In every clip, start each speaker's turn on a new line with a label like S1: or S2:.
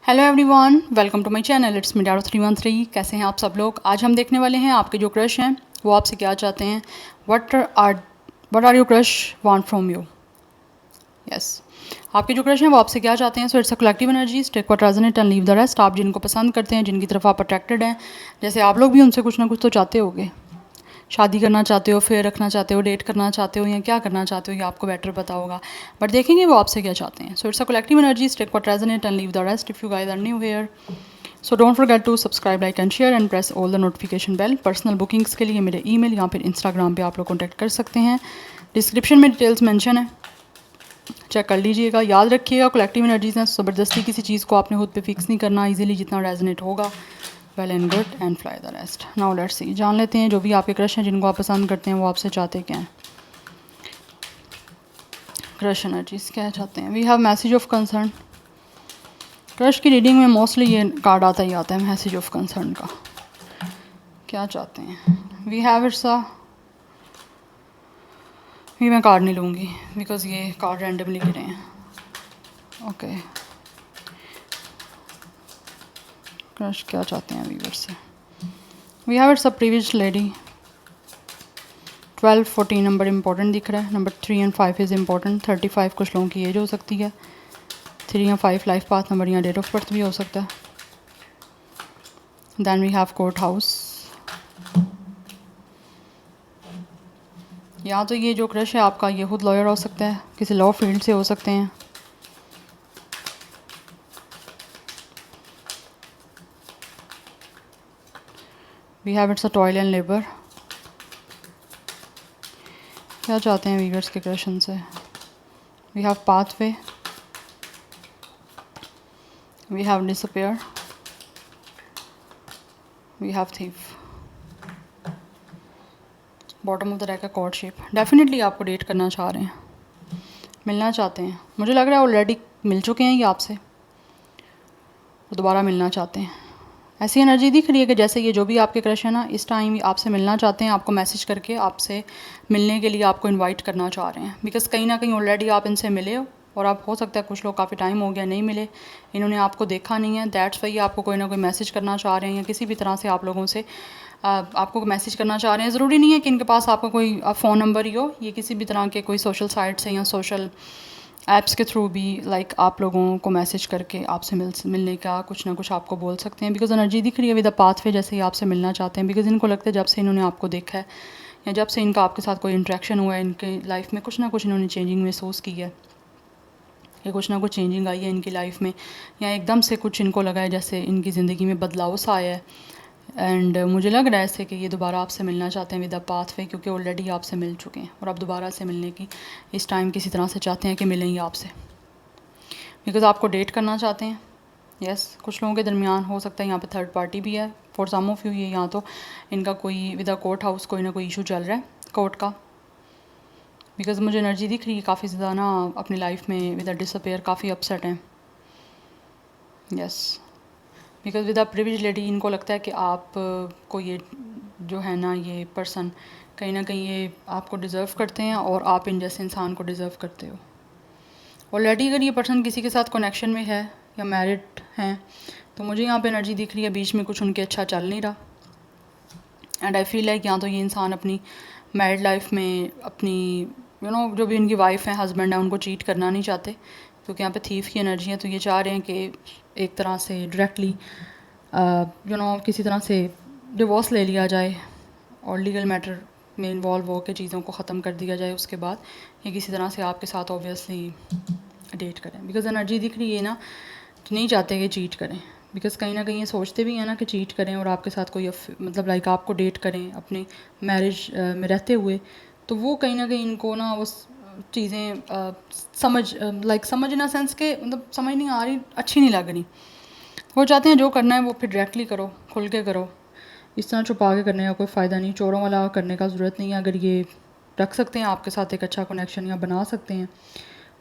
S1: Hello everyone, welcome to my channel. It's me Daro313। कैसे हैं आप सब लोग। आज हम देखने वाले हैं आपके जो क्रश हैं वो आपसे क्या चाहते हैं। What are your crush want from you. Yes, आपके जो क्रश हैं वो आपसे क्या चाहते हैं। So it's a collective energy, take what resonate and leave the rest. आप जिनको पसंद करते हैं, जिनकी तरफ आप अट्रैक्टेड हैं, जैसे आप लोग भी उनसे कुछ ना कुछ तो चाहते होगे। शादी करना चाहते हो, फेयर रखना चाहते हो, डेट करना चाहते हो, या क्या करना चाहते हो ये आपको बेटर पता होगा। बट देखेंगे वो आपसे क्या चाहते हैं। So it's a collective energy, take what resonate and leave the rest. If you guys are new here, so don't forget to subscribe, like and share and press all the notification bell. Personal bookings के लिए मेरे email या फिर Instagram पे आप लोग contact कर सकते हैं। डिस्क्रिप्शन में डिटेल्स मेंशन है, चेक कर लीजिएगा। याद रखिएगा, कलेक्टिव एनर्जीज हैं, ज़बरदस्ती किसी चीज़ को आपने खुद पे फिक्स नहीं करना। इजीली जितना रेजोनेट होगा, well and good, and fly the rest. Now let's see, जान लेते हैं जो भी आपके क्रश हैं, जिनको आप पसंद करते हैं, वो आपसे चाहते क्या हैं। क्रश एनर्जीज क्या चाहते हैं। We have message of concern. Crush की रीडिंग में मोस्टली ये कार्ड आता ही आता है, मैसेज ऑफ कंसर्न का। क्या चाहते हैं। वी हैव इट्स अ, भी मैं कार्ड नहीं लूँगी बिकॉज ये कार्ड रैंडमली गिरे हैं। ओके, क्रश क्या चाहते हैं व्यूअर से। We have it's a previous lady. 12-14 number important दिख रहा है। Number 3 and 5 is important. 35 कुछ लोगों की एज हो सकती है। 3 या 5 लाइफ पाथ नंबर या डेट ऑफ बर्थ भी हो सकता है। Then we have court house. या तो ये जो क्रश है आपका, ये खुद लॉयर हो सकता है, किसी लॉ फील्ड से हो सकते हैं। We have it's a toil and labour. क्या चाहते हैं वीवर्स के क्रशन से। We have pathway. We have disappear. We have thief. Bottom of the deck है कॉर्डशिप। डेफिनेटली आपको डेट करना चाह रहे हैं, मिलना चाहते हैं। मुझे लग रहा है ऑलरेडी मिल चुके हैं ये आपसे, वो दोबारा मिलना चाहते हैं। ऐसी एनर्जी दिख रही है कि जैसे ये जो भी आपके क्रश है ना, इस टाइम आपसे मिलना चाहते हैं, आपको मैसेज करके आपसे मिलने के लिए आपको इनवाइट करना चाह रहे हैं। बिकॉज कहीं ना कहीं ऑलरेडी आप इनसे मिले हो, और आप हो सकता है कुछ लोग काफ़ी टाइम हो गया नहीं मिले, इन्होंने आपको देखा नहीं है। दैट्स वाई आपको कोई ना कोई मैसेज करना चाह रहे हैं, या किसी भी तरह से आप लोगों से आपको मैसेज करना चाह रहे हैं। ज़रूरी नहीं है कि इनके पास आपका कोई फ़ोन नंबर ही हो, ये किसी भी तरह के कोई सोशल साइट से या सोशल ऐप्स के थ्रू भी आप लोगों को मैसेज करके आपसे मिलने का कुछ ना कुछ आपको बोल सकते हैं। बिकॉज एनर्जी दिख रही है विद द पाथवे, जैसे ही आपसे मिलना चाहते हैं। बिकॉज इनको लगता है जब से इन्होंने आपको देखा है, या जब से इनका आपके साथ कोई इंटरेक्शन हुआ है, इनके लाइफ में कुछ ना कुछ इन्होंने चेंजिंग महसूस की है, या कुछ ना कुछ चेंजिंग आई है इनकी लाइफ में, या एकदम से कुछ इनको लगा है जैसे इनकी ज़िंदगी में बदलाव सा आया है। एंड मुझे लग रहा है ऐसे कि ये दोबारा आपसे मिलना चाहते हैं विद द पाथवे, क्योंकि ऑलरेडी आपसे मिल चुके हैं, और आप दोबारा से मिलने की इस टाइम किसी तरह से चाहते हैं कि मिलेंगे आपसे, बिकॉज आपको डेट करना चाहते हैं। यस, कुछ लोगों के दरमियान हो सकता है यहाँ पे थर्ड पार्टी भी है। फॉर सम ऑफ यू ये यहाँ तो इनका कोई विद द कोर्ट हाउस कोई ना कोई इशू चल रहा है कोर्ट का। बिकॉज मुझे एनर्जी दिख रही है काफ़ी ज़्यादा ना अपनी लाइफ में विद द डिसअपेयर काफ़ी अपसेट हैं। Yes, because with the privilege lady इनको लगता है कि आप को ये जो है ना, ये पर्सन कहीं ना कहीं ये आपको डिज़र्व करते हैं, और आप इन जैसे इंसान को डिज़र्व करते हो ऑलरेडी। अगर ये पर्सन किसी के साथ कनेक्शन में है या मैरिड हैं, तो मुझे यहाँ पे एनर्जी दिख रही है बीच में कुछ उनके अच्छा चल नहीं रहा। एंड आई फील लाइक या तो ये इंसान अपनी मैरिड लाइफ में अपनी जो भी उनकी वाइफ है, हस्बैंड है, उनको चीट करना नहीं चाहते, क्योंकि यहाँ पे थीफ की एनर्जी है। तो ये चाह रहे हैं कि एक तरह से डायरेक्टली किसी तरह से डिवोर्स ले लिया जाए, और लीगल मैटर में इन्वॉल्व हो के चीज़ों को ख़त्म कर दिया जाए। उसके बाद ये किसी तरह से आपके साथ ऑब्वियसली डेट करें। बिकॉज एनर्जी दिख रही है ना, तो नहीं चाहते कि चीट करें। बिकॉज कहीं ना कहीं ये सोचते भी हैं ना कि चीट करें और आपके साथ कोई आपको डेट करें अपने मैरिज में रहते हुए, तो वो कहीं ना कहीं इनको ना उस चीज़ें समझ इन सेंस के समझ नहीं आ रही, अच्छी नहीं लग रही। वो चाहते हैं जो करना है वो फिर डायरेक्टली करो, खुल के करो। इस तरह छुपा के करने का कोई फ़ायदा नहीं, चोरों वाला करने का ज़रूरत नहीं है। अगर ये रख सकते हैं आपके साथ एक अच्छा कनेक्शन या बना सकते हैं,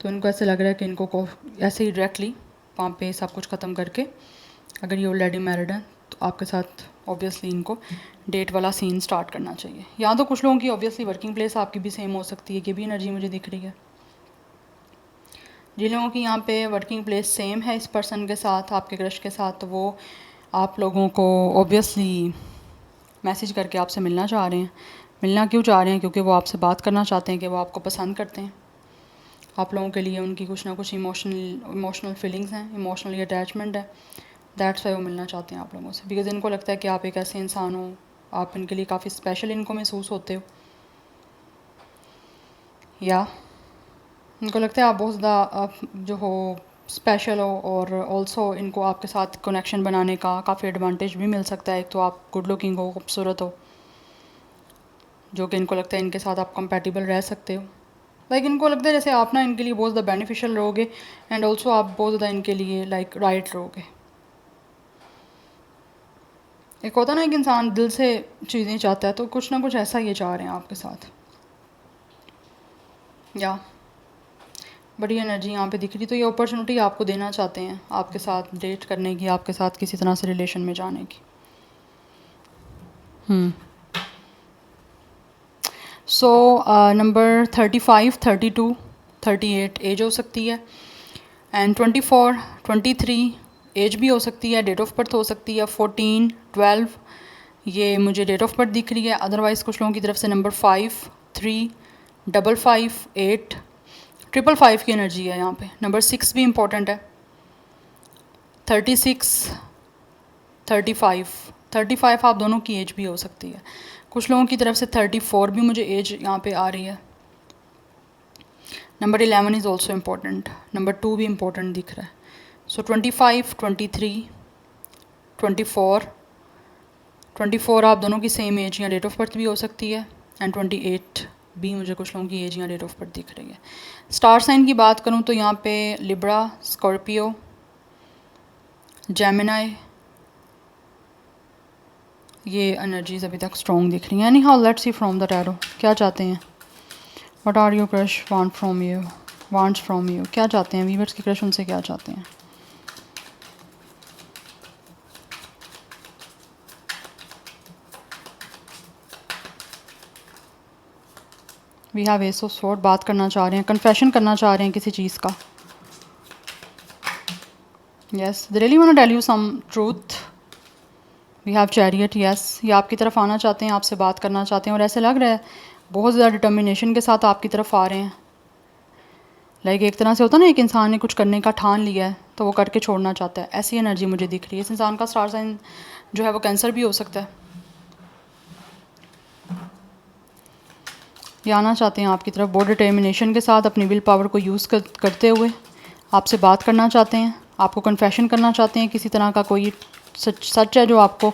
S1: तो इनको ऐसे लग रहा है कि इनको ऐसे ही डायरेक्टली वहाँ पे सब कुछ ख़त्म करके, अगर ये ऑलरेडी मैरिड है, तो आपके साथ ऑब्वियसली इनको डेट वाला सीन स्टार्ट करना चाहिए। या तो कुछ लोगों की ऑब्वियसली वर्किंग प्लेस आपकी भी सेम हो सकती है, ये भी एनर्जी मुझे दिख रही है। जिन लोगों की यहाँ पे वर्किंग प्लेस सेम है इस पर्सन के साथ, आपके क्रश के साथ, तो वो आप लोगों को ऑब्वियसली मैसेज करके आपसे मिलना चाह रहे हैं। मिलना क्यों चाह रहे हैं? क्योंकि वो आपसे बात करना चाहते हैं कि वो आपको पसंद करते हैं। आप लोगों के लिए उनकी कुछ ना कुछ इमोशनल फीलिंग्स हैं, इमोशनली अटैचमेंट है। दैट्स वाई वो मिलना चाहते हैं आप लोगों से, बिकॉज इनको लगता है कि आप एक ऐसे इंसान हो, आप इनके लिए काफ़ी स्पेशल इनको महसूस होते हो, या इनको लगता है आप बहुत ज़्यादा जो हो स्पेशल हो, और ऑल्सो इनको आपके साथ कनेक्शन बनाने का काफ़ी एडवांटेज भी मिल सकता है। एक तो आप गुड लुकिंग हो, खूबसूरत हो, जो कि इनको लगता है इनके साथ आप कंपेटिबल रह सकते हो। लाइक इनको लगता है जैसे आप ना इनके लिए बहुत ज़्यादा बेनिफिशियल रहोगे, एंड ऑल्सो आप बहुत ज़्यादा इनके लिए लाइक राइट रहोगे। एक होता ना एक इंसान दिल से चीज़ें चाहता है, तो कुछ ना कुछ ऐसा ये चाह रहे हैं आपके साथ। या बड़ी एनर्जी यहाँ पे दिख रही, तो ये अपॉर्चुनिटी आपको देना चाहते हैं आपके साथ डेट करने की, आपके साथ किसी तरह से रिलेशन में जाने की। सो नंबर 35, 32, 38 एज हो सकती है, एंड 24, 23 एज भी हो सकती है, डेट ऑफ बर्थ हो सकती है 14, 12, ये मुझे डेट ऑफ बर्थ दिख रही है। अदरवाइज़ कुछ लोगों की तरफ से नंबर 5, 3, 55, 8, 555 की एनर्जी है यहाँ पे। नंबर 6 भी इम्पोर्टेंट है, 36, 35 आप दोनों की एज भी हो सकती है। कुछ लोगों की तरफ से 34 भी मुझे एज यहाँ पे आ रही है। Number 11 is also important, number 2 भी इम्पोर्टेंट दिख रहा है। सो 25, 23, 24 आप दोनों की सेम एज या डेट ऑफ बर्थ भी हो सकती है, एंड 28 भी मुझे कुछ लोगों की एज या डेट ऑफ बर्थ दिख रही है। स्टार साइन की बात करूँ तो यहाँ पे लिब्रा, स्कॉर्पियो, जेमिनाई, ये एनर्जीज अभी तक स्ट्रॉन्ग दिख रही हैं। Anyhow let's see from the tarot क्या चाहते हैं। What are your crush want from you, wants from you, क्या चाहते हैं वीवर्स के क्रश उनसे क्या चाहते हैं। We have ace of sword, बात करना चाह रहे हैं, कन्फेशन करना चाह रहे हैं किसी चीज़ का। Yes they really want to tell you some truth. We have chariot, yes ये आपकी तरफ आना चाहते हैं, आपसे बात करना चाहते हैं, और ऐसे लग रहा है बहुत ज़्यादा डिटर्मिनेशन के साथ आपकी तरफ आ रहे हैं। लाइक एक तरह से होता है ना, एक इंसान ने कुछ करने का ठान लिया है तो वो करके छोड़ना चाहता है, ऐसी एनर्जी मुझे दिख रही है। इस इंसान का स्टार साइन जो है वो कैंसर भी हो सकता है। ये आना चाहते हैं आपकी तरफ बहुत डिटर्मिनेशन के साथ, अपनी विल पावर को यूज़ करते हुए आपसे बात करना चाहते हैं, आपको कन्फेशन करना चाहते हैं, किसी तरह का कोई सच है जो आपको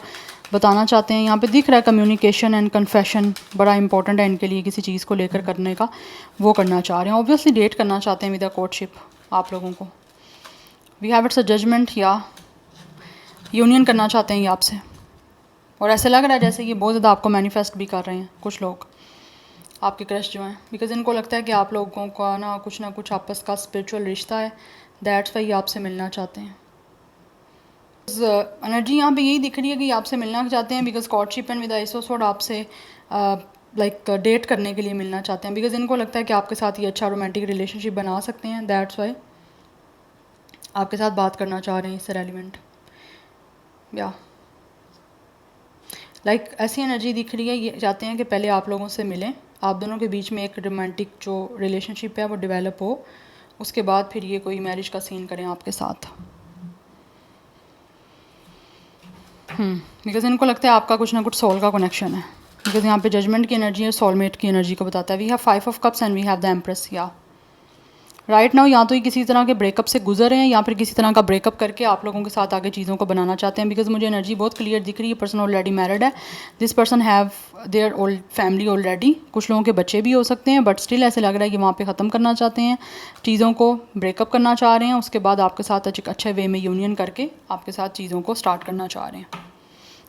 S1: बताना चाहते हैं। यहाँ पे दिख रहा है कम्युनिकेशन एंड कन्फेशन बड़ा इंपॉर्टेंट है इनके लिए, किसी चीज़ को लेकर करने का वो करना चाह रहे हैं। ऑब्वियसली डेट करना चाहते हैं विद अ कोर्टशिप आप लोगों को। We have it's a judgement, या यूनियन करना चाहते हैं ये आपसे, और ऐसे लग रहा है जैसे ये बहुत ज़्यादा आपको मैनिफेस्ट भी कर रहे हैं कुछ लोग आपके क्रश जो हैं, बिकॉज इनको लगता है कि आप लोगों का ना कुछ आपस का स्पिरिचुअल रिश्ता है। दैट्स वाई आपसे मिलना चाहते हैं। एनर्जी यहाँ पे यही दिख रही है कि आपसे मिलना चाहते हैं, because courtship end with ace of sword आपसे लाइक डेट करने के लिए मिलना चाहते हैं, बिकॉज इनको लगता है कि आपके साथ ये अच्छा रोमांटिक रिलेशनशिप बना सकते हैं। दैट्स वाई आपके साथ बात करना चाह रहे हैं इससे रेलिवेंट। या लाइक ऐसी एनर्जी दिख रही है, ये चाहते हैं कि पहले आप लोगों से मिलें, आप दोनों के बीच में एक रोमांटिक जो रिलेशनशिप है वो डेवलप हो, उसके बाद फिर ये कोई मैरिज का सीन करें आपके साथ। बिकॉज इनको लगता है आपका कुछ ना कुछ सोल का कनेक्शन है, बिकॉज यहाँ पे जजमेंट की एनर्जी है, सोलमेट की एनर्जी को बताता है। We have 5 of cups and we have the empress. या राइट नाउ या तो ये किसी तरह के ब्रेकअप से गुजर रहे हैं, या फिर किसी तरह का ब्रेकअप करके आप लोगों के साथ आगे चीज़ों को बनाना चाहते हैं, बिकॉज मुझे एनर्जी बहुत क्लियर दिख रही है। पर्सन ऑलरेडी मैरिड है, this person have their old family already, कुछ लोगों के बच्चे भी हो सकते हैं, बट स्टिल ऐसे लग रहा है कि वहाँ पे ख़त्म करना चाहते हैं चीज़ों को, ब्रेकअप करना चाह रहे हैं, उसके बाद आपके साथ अच्छे वे में यूनियन करके आपके साथ चीज़ों को स्टार्ट करना चाह रहे हैं।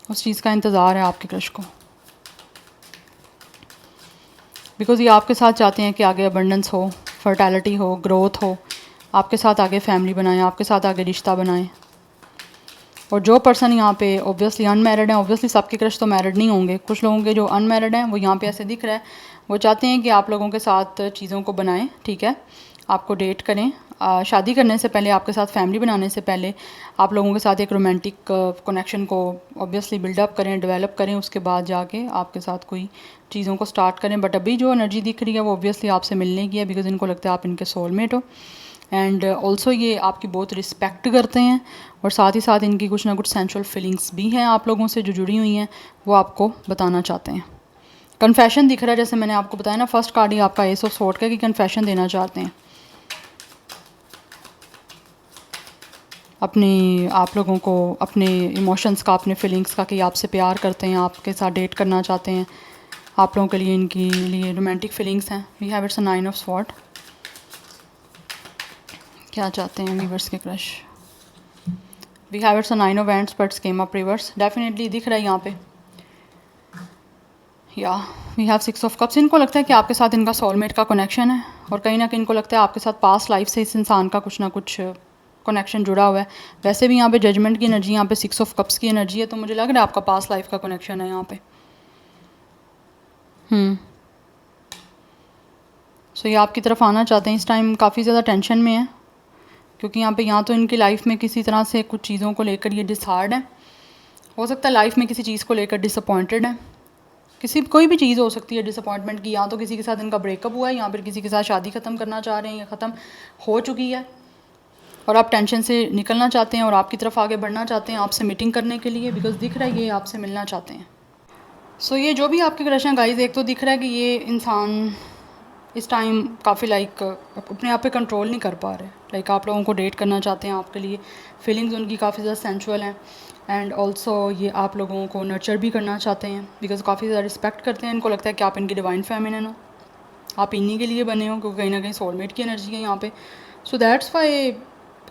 S1: उस चीज़ का इंतज़ार है आपके क्रश को, बिकॉज ये आपके साथ चाहते हैं कि आगे अबंडेंस हो, फर्टैलिटी हो, ग्रोथ हो, आपके साथ आगे फैमिली बनाएं, आपके साथ आगे रिश्ता बनाएं। और जो पर्सन यहाँ पे ऑब्वियसली अनमैरिड हैं, ऑब्वियसली सबके क्रश तो मैरिड नहीं होंगे, कुछ लोगों के जो अनमैरिड हैं वो यहाँ पे ऐसे दिख रहा है, वो चाहते हैं कि आप लोगों के साथ चीज़ों को बनाएं, ठीक है, आपको डेट करें, शादी करने से पहले, आपके साथ फैमिली बनाने से पहले आप लोगों के साथ एक रोमांटिक कनेक्शन को ऑब्वियसली बिल्डअप करें, डेवलप करें, उसके बाद जाके आपके साथ कोई चीज़ों को स्टार्ट करें। बट अभी जो एनर्जी दिख रही है वो ऑब्वियसली आपसे मिलने की है, बिकॉज इनको लगता है आप इनके सोलमेट हो। एंड ऑल्सो ये आपकी बहुत रिस्पेक्ट करते हैं, और साथ ही साथ इनकी कुछ ना कुछ सेंशुअल फीलिंग्स भी हैं आप लोगों से जो जुड़ी हुई हैं, वो आपको बताना चाहते हैं। कन्फेशन दिख रहा है, जैसे मैंने आपको बताया ना, फर्स्ट कार्ड ही आपका एस ऑफ स्वॉर्ड का कि कन्फेशन देना चाहते हैं अपने आप लोगों को, अपने इमोशंस का, अपने फीलिंग्स का, कि आपसे प्यार करते हैं, आपके साथ डेट करना चाहते हैं, आप लोगों के लिए इनकी लिए रोमांटिक फीलिंग्स हैं। We have it's a 9 of sword. क्या चाहते हैं वीवर्स के crush? We have it's a 9 of wands but came up reverse. Definitely दिख रहा है यहाँ पे, या वी हैव 6 ऑफ कप्स। इनको लगता है कि आपके साथ इनका सोलमेट का कनेक्शन है, और कहीं ना कहीं इनको लगता है आपके साथ पास्ट लाइफ से इस इंसान का कुछ ना कुछ कनेक्शन जुड़ा हुआ है। वैसे भी यहाँ पे जजमेंट की एनर्जी, यहाँ पे 6 ऑफ कप्स की एनर्जी है, तो मुझे लग रहा है आपका पास्ट लाइफ का कनेक्शन है यहाँ पे। सो ये आपकी तरफ आना चाहते हैं। इस टाइम काफ़ी ज़्यादा टेंशन में है, क्योंकि यहाँ पे यहाँ तो इनकी लाइफ में किसी तरह से कुछ चीज़ों को लेकर ये डिसहार्ड है। हो सकता है लाइफ में किसी चीज़ को लेकर डिसअपॉइंटेड है, किसी कोई भी चीज़ हो सकती है डिसअपॉइंटमेंट की। या तो किसी के साथ इनका ब्रेकअप हुआ है, या फिर किसी के साथ शादी ख़त्म करना चाह रहे हैं या ख़त्म हो चुकी है, और आप टेंशन से निकलना चाहते हैं और आपकी तरफ आगे बढ़ना चाहते हैं आपसे मीटिंग करने के लिए, बिकॉज दिख रहा है ये आपसे मिलना चाहते हैं। सो ये जो भी आपके क्रश हैं गाइस, एक तो दिख रहा है कि ये इंसान इस टाइम काफ़ी लाइक अपने आप पे कंट्रोल नहीं कर पा रहे। लाइक आप लोगों को डेट करना चाहते हैं, आपके लिए फीलिंग्स उनकी काफ़ी ज़्यादा सेंचुअल हैं, एंड ऑल्सो ये आप लोगों को नर्चर भी करना चाहते हैं, बिकॉज काफ़ी ज़्यादा रिस्पेक्ट करते हैं। इनको लगता है कि आप इनकी डिवाइन फेमिनिन हो, आप इन्हीं के लिए बने हो, क्योंकि कहीं ना कहीं सोलमेट की एनर्जी है यहाँ पे। सो दैट्स वाई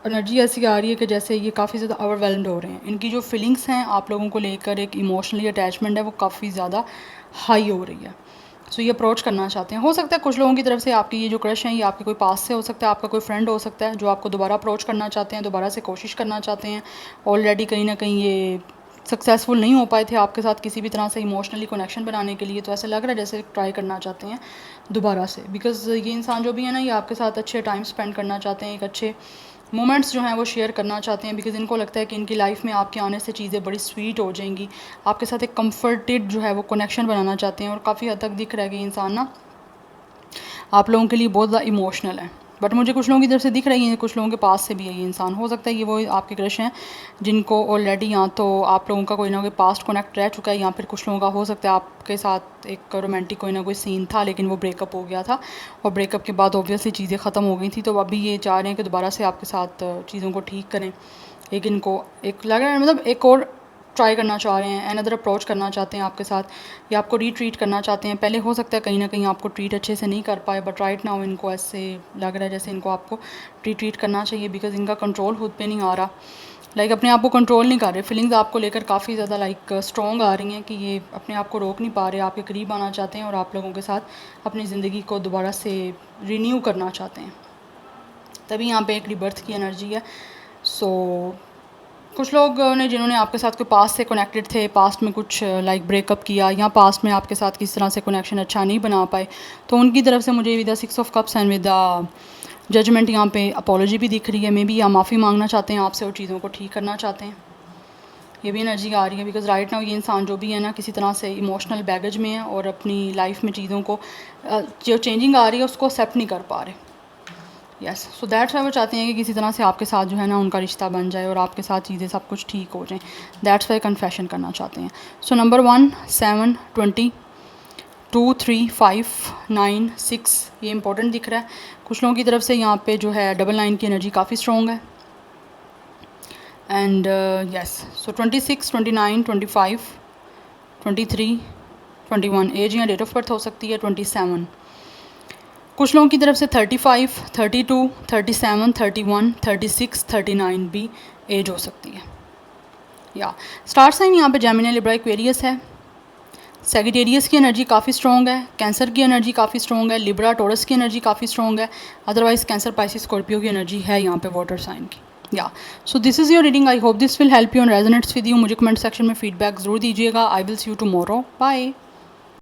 S1: एनर्जी ऐसी आ रही है कि जैसे ये काफ़ी ज़्यादा ओवरवेल्म्ड हो रहे हैं। इनकी जो फीलिंग्स हैं आप लोगों को लेकर, एक इमोशनली अटैचमेंट है, वो काफ़ी ज़्यादा हाई हो रही है। सो ये अप्रोच करना चाहते हैं। हो सकता है कुछ लोगों की तरफ से आपकी ये जो क्रश हैं ये आपके कोई पास से हो सकता है, आपका कोई फ्रेंड हो सकता है जो आपको दोबारा अप्रोच करना चाहते हैं, दोबारा से कोशिश करना चाहते हैं। ऑलरेडी कहीं ना कहीं ये सक्सेसफुल नहीं हो पाए थे आपके साथ किसी भी तरह से इमोशनली कनेक्शन बनाने के लिए, तो ऐसा लग रहा है जैसे ट्राई करना चाहते हैं दोबारा से। बिकॉज़ ये इंसान जो भी है ना, ये आपके साथ अच्छे टाइम स्पेंड करना चाहते हैं, एक अच्छे मोमेंट्स जो हैं वो शेयर करना चाहते हैं, बिकॉज़ इनको लगता है कि इनकी लाइफ में आपके आने से चीज़ें बड़ी स्वीट हो जाएंगी। आपके साथ एक कंफर्टेड जो है वो कनेक्शन बनाना चाहते हैं, और काफ़ी हद तक दिख रहा है कि इंसान ना आप लोगों के लिए बहुत ज़्यादा इमोशनल है। बट मुझे कुछ लोगों की तरफ से दिख रही है, कुछ लोगों के पास से भी है ये इंसान। हो सकता है ये वो आपके क्रश हैं जिनको ऑलरेडी या तो आप लोगों का कोई ना कोई पास्ट कनेक्ट रह चुका है, या फिर कुछ लोगों का हो सकता है आपके साथ एक रोमांटिक कोई ना कोई सीन था, लेकिन वो ब्रेकअप हो गया था, और ब्रेकअप के बाद ऑब्वियसली चीज़ें ख़त्म हो गई थी, तो अभी ये चाह रहे हैं कि दोबारा से आपके साथ चीज़ों को ठीक करें। एक इनको एक लग रहा है, मतलब एक और ट्राई करना चाह रहे हैं, अनदर अप्रोच करना चाहते हैं आपके साथ, या आपको रीट्रीट करना चाहते हैं। पहले हो सकता है कहीं ना कहीं आपको ट्रीट अच्छे से नहीं कर पाए, बट राइट नाउ इनको ऐसे लग रहा है जैसे इनको आपको रीट्रीट करना चाहिए, बिकॉज इनका कंट्रोल खुद पे नहीं आ रहा। लाइक अपने आप को कंट्रोल नहीं कर रहे, फीलिंग्स आपको लेकर काफ़ी ज़्यादा लाइक स्ट्रॉन्ग आ रही हैं कि ये अपने आप को रोक नहीं पा रहे, आपके करीब आना चाहते हैं और आप लोगों के साथ अपनी ज़िंदगी को दोबारा से रीन्यू करना चाहते हैं। तभी यहाँ पे एक रिबर्थ की एनर्जी है। सो कुछ लोग ने जिन्होंने आपके साथ कोई पास्ट से कनेक्टेड थे, पास्ट में कुछ लाइक ब्रेकअप किया, या पास्ट में आपके साथ किस तरह से कनेक्शन अच्छा नहीं बना पाए, तो उनकी तरफ से मुझे with the 6 of cups and with the judgement यहाँ पे अपॉलोजी भी दिख रही है। मे बी या माफ़ी मांगना चाहते हैं आपसे और चीज़ों को ठीक करना चाहते हैं, ये भी एनर्जी आ रही है। बिकॉज राइट नाउ ये इंसान जो भी है ना, किसी तरह से इमोशनल बैगेज में है, और अपनी लाइफ में चीज़ों को जो चेंजिंग आ रही है उसको एक्सेप्ट नहीं कर पा रहे। यस, सो दैट्स वाई वो चाहते हैं कि किसी तरह से आपके साथ जो है ना उनका रिश्ता बन जाए और आपके साथ चीज़ें सब कुछ ठीक हो जाएं। दैट्स वाई कन्फेशन करना चाहते हैं। सो नंबर 1, 7, 20, 2, 3, 5, 9, 6 ये इंपॉर्टेंट दिख रहा है। कुछ लोगों की तरफ से यहाँ पे जो है डबल 9 की एनर्जी काफ़ी स्ट्रॉन्ग है। एंड यस, सो 26, 29, 25, 23, 21 एज या डेट ऑफ बर्थ हो सकती है। 27 कुछ लोगों की तरफ से 35, 32, 37, 31, 36, 39 भी एज हो सकती है। या स्टार साइन यहाँ पे जेमिनी, लिब्रा, एक्वेरियस है। सेजिटेरियस की एनर्जी काफ़ी स्ट्रॉन्ग है, कैंसर की एनर्जी काफ़ी स्ट्रॉन्ग है, लिब्रा टोरस की एनर्जी काफ़ी स्ट्रॉन्ग है। अदरवाइज कैंसर, पाइसिस, स्कॉर्पियो की एनर्जी है यहाँ पे वाटर साइन की। Yeah so this is your reading. I hope this will help you and resonates with you. मुझे कमेंट सेक्शन में फीडबैक ज़रूर दीजिएगा। I will see you tomorrow. Bye.